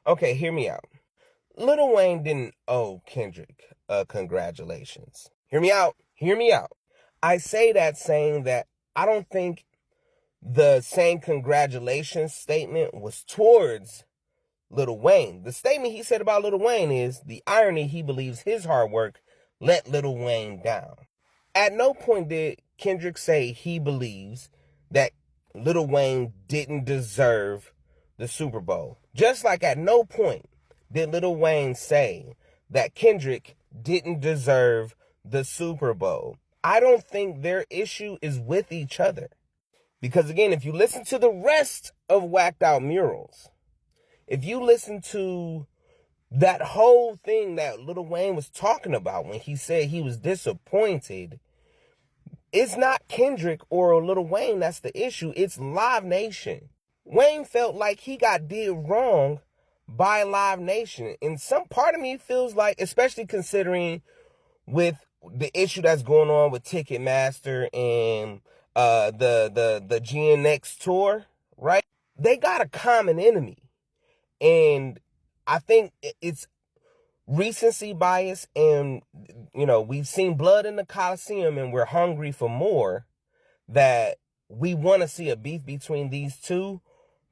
Okay, hear me out. Lil Wayne didn't owe Kendrick congratulations. Hear me out. Hear me out. I say that saying that I don't think the saying congratulations statement was towards Lil Wayne. The statement he said about Lil Wayne is the irony he believes his hard work let Lil Wayne down. At no point did Kendrick say he believes that Lil Wayne didn't deserve the Super Bowl. Just like at no point did Lil Wayne say that Kendrick didn't deserve the Super Bowl. I don't think their issue is with each other. Because again, if you listen to the rest of Whacked Out Murals, if you listen to that whole thing that Lil Wayne was talking about when he said he was disappointed, it's not Kendrick or Lil Wayne that's the issue. It's Live Nation. Wayne felt like he got did wrong by Live Nation. And some part of me feels like, especially considering with the issue that's going on with Ticketmaster and the GNX tour, right? They got a common enemy. And I think it's recency bias, and we've seen blood in the Coliseum and we're hungry for more, that we want to see a beef between these two.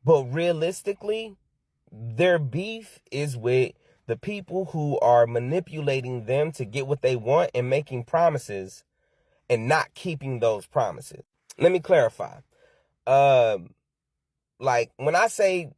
But realistically, their beef is with the people who are manipulating them to get what they want and making promises and not keeping those promises. Let me clarify. Like when I say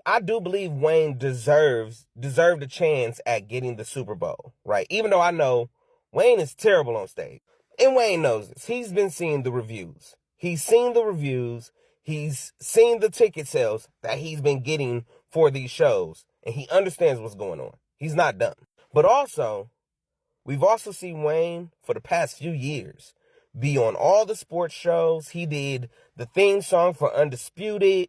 I do believe Wayne deserved a chance at getting the Super Bowl, right? Even though I know Wayne is terrible on stage. And Wayne knows this. He's been seeing the reviews. He's seen the reviews. He's seen the ticket sales that he's been getting for these shows. And he understands what's going on. He's not dumb. But also, we've also seen Wayne for the past few years be on all the sports shows. He did the theme song for Undisputed.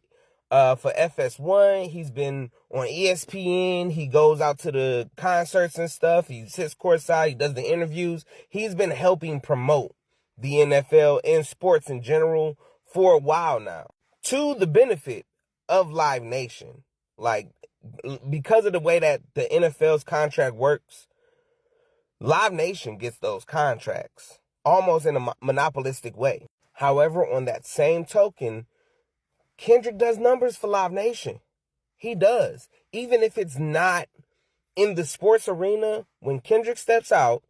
For FS1, he's been on ESPN. He goes out to the concerts and stuff. He sits courtside. He does the interviews. He's been helping promote the NFL and sports in general for a while now, to the benefit of Live Nation. Like, because of the way that the NFL's contract works, Live Nation gets those contracts almost in a monopolistic way. However, on that same token, Kendrick does numbers for Live Nation. He does. Even if it's not in the sports arena, when Kendrick steps out,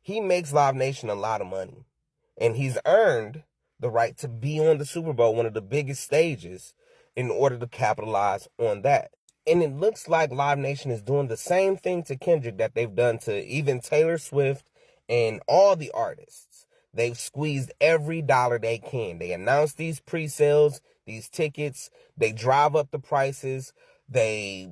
he makes Live Nation a lot of money. And he's earned the right to be on the Super Bowl, one of the biggest stages, in order to capitalize on that. And it looks like Live Nation is doing the same thing to Kendrick that they've done to even Taylor Swift and all the artists. They've squeezed every dollar they can. They announce these pre-sales, these tickets. They drive up the prices. They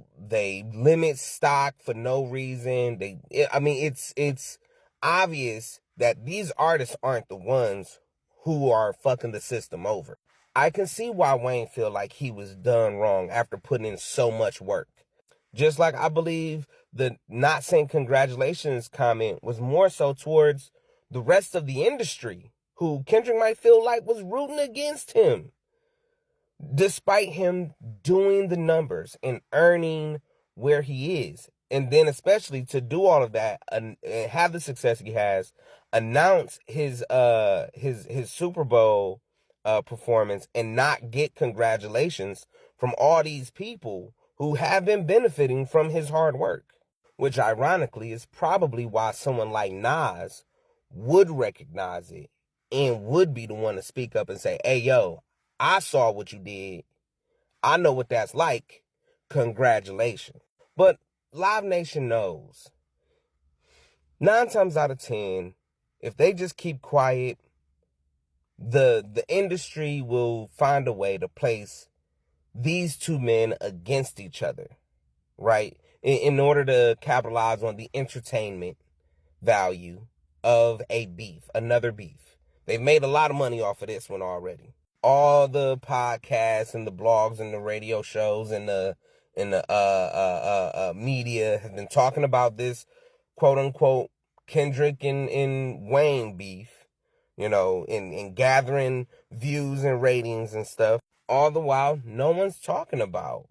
limit stock for no reason. It's obvious that these artists aren't the ones who are fucking the system over. I can see why Wayne feel like he was done wrong after putting in so much work. Just like I believe the not saying congratulations comment was more so towards the rest of the industry, who Kendrick might feel like was rooting against him, despite him doing the numbers and earning where he is. And then especially to do all of that and have the success he has, announce his Super Bowl performance and not get congratulations from all these people who have been benefiting from his hard work. Which ironically is probably why someone like Nas would recognize it and would be the one to speak up and say, hey, yo, I saw what you did. I know what that's like. Congratulations. But Live Nation knows 9 times out of 10, if they just keep quiet, the industry will find a way to place these two men against each other, right? In order to capitalize on the entertainment value of a beef, another beef. They've made a lot of money off of this one already. All the podcasts and the blogs and the radio shows and the media have been talking about this quote unquote Kendrick and Wayne beef, and gathering views and ratings and stuff. All the while, no one's talking about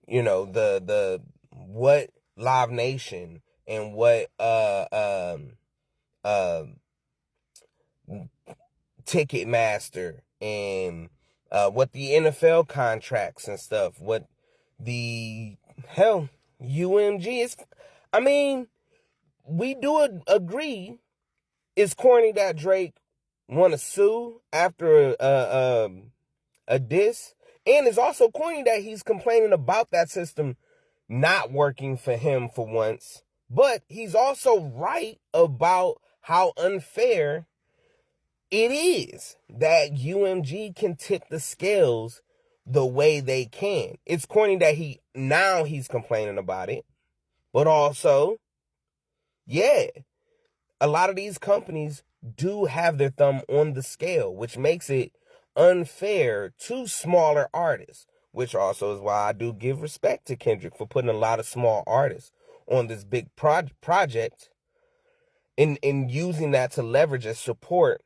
you know, the what Live Nation and what Ticketmaster and what the NFL contracts and stuff, what the hell UMG is. I mean, we do agree it's corny that Drake want to sue after a diss, and it's also corny that he's complaining about that system not working for him for once. But he's also right about how unfair it is that UMG can tip the scales the way they can. It's corny that he's complaining about it, but also, yeah, a lot of these companies do have their thumb on the scale, which makes it unfair to smaller artists, which also is why I do give respect to Kendrick for putting a lot of small artists on this big project and using that to leverage and support,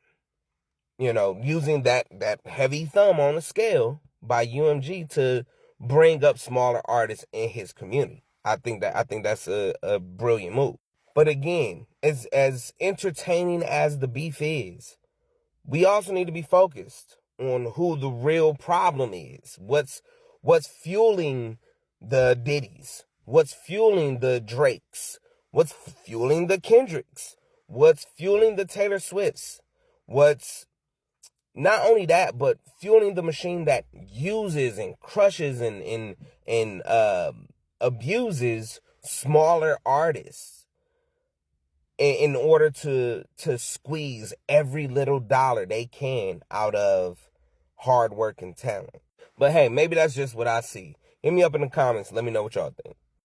you know, using that heavy thumb on the scale by UMG to bring up smaller artists in his community. I think that's a brilliant move. But again, as entertaining as the beef is, we also need to be focused on who the real problem is. What's fueling the Diddies? What's fueling the Drakes? What's fueling the Kendricks? What's fueling the Taylor Swifts? What's not only that, but fueling the machine that uses and crushes and abuses smaller artists in order to squeeze every little dollar they can out of hard work and talent. But hey, maybe that's just what I see. Hit me up in the comments. Let me know what y'all think.